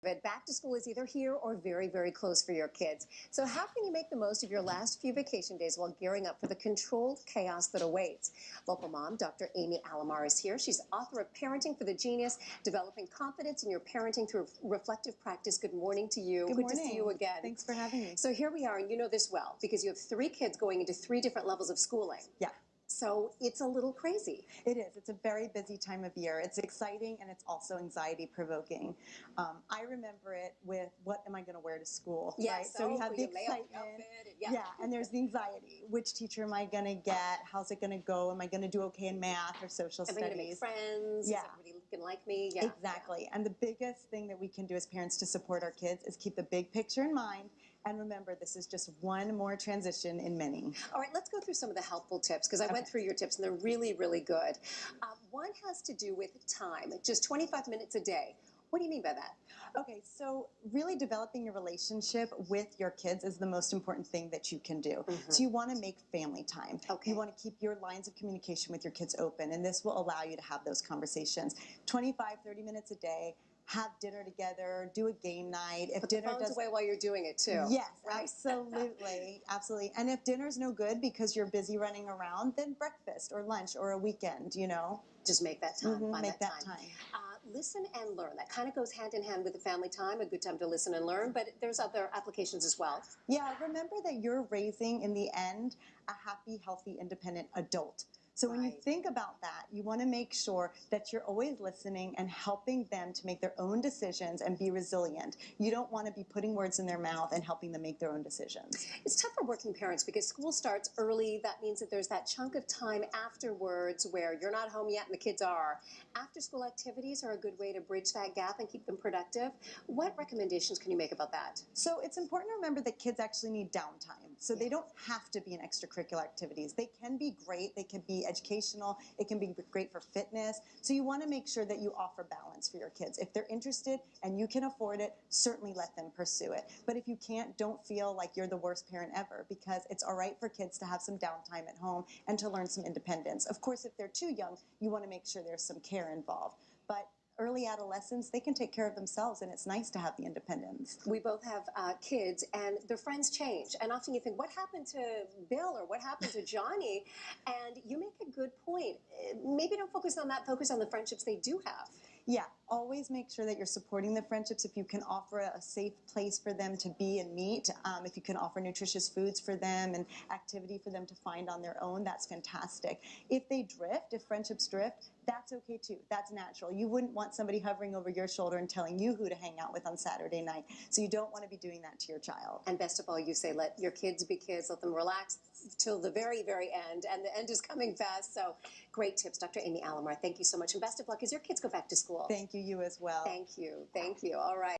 But back to school is either here or very, very close for your kids. So how can you make the most of your last few vacation days while gearing up for the controlled chaos that awaits? Local mom, Dr. Amy Alamar is here. She's author of Parenting for the Genius, Developing Confidence in Your Parenting Through Reflective Practice. Good morning to you. Good morning. To see you again. Thanks for having me. So here we are, and you know this well because you have 3 kids going into 3 different levels of schooling. Yeah. So it's a little crazy. It is. It's a very busy time of year. It's exciting and it's also anxiety provoking. I remember it with what am I going to wear to school? Yes. Right? So you have the excitement. And there's the anxiety. Which teacher am I going to get? How's it going to go? Am I going to do okay in math or social studies? Am I going to make friends? Yeah. Is everybody going to like me? Yeah. Exactly. Yeah. And the biggest thing that we can do as parents to support our kids is keep the big picture in mind. And remember, this is just one more transition in many. All right, let's go through some of the helpful tips because I went through your tips and they're really, really good. One has to do with time, just 25 minutes a day. What do you mean by that? Okay, so really developing your relationship with your kids is the most important thing that you can do. So you want to make family time. Okay. You want to keep your lines of communication with your kids open, and this will allow you to have those conversations. 25, 30 minutes a day. Have dinner together, do a game night. If dinner the phone's away while you're doing it too. Yes, right? Absolutely, absolutely. And if dinner's no good because you're busy running around, then breakfast or lunch or a weekend, you know. Just make that time. Find make that time. Listen and learn. That kind of goes hand in hand with the family time, a good time to listen and learn, but there's other applications as well. Yeah, remember that you're raising, in the end, a happy, healthy, independent adult. So when you think about that, you want to make sure that you're always listening and helping them to make their own decisions and be resilient. You don't want to be putting words in their mouth and helping them make their own decisions. It's tough for working parents because school starts early. That means that there's that chunk of time afterwards where you're not home yet and the kids are. After school activities are a good way to bridge that gap and keep them productive. What recommendations can you make about that? So it's important to remember that kids actually need downtime. So they don't have to be in extracurricular activities. They can be great. They can be educational. It can be great for fitness. So you want to make sure that you offer balance for your kids. If they're interested and you can afford it, certainly let them pursue it. But if you can't, don't feel like you're the worst parent ever, because it's all right for kids to have some downtime at home and to learn some independence. Of course, if they're too young, you want to make sure there's some care involved. But early adolescents, they can take care of themselves, and it's nice to have the independence. We both have kids, and their friends change. And often you think, what happened to Bill or what happened to Johnny? And you make a good point. Maybe don't focus on that. Focus on the friendships they do have. Yeah, always make sure that you're supporting the friendships. If you can offer a safe place for them to be and meet, if you can offer nutritious foods for them and activity for them to find on their own, that's fantastic. If they drift, if friendships drift, that's okay too. That's natural. You wouldn't want somebody hovering over your shoulder and telling you who to hang out with on Saturday night. So you don't want to be doing that to your child. And best of all, you say let your kids be kids, let them relax till the very, very end. And the end is coming fast. So great tips, Dr. Amy Alamar. Thank you so much. And best of luck as your kids go back to school. Thank you, you as well. Thank you. Thank you. All right.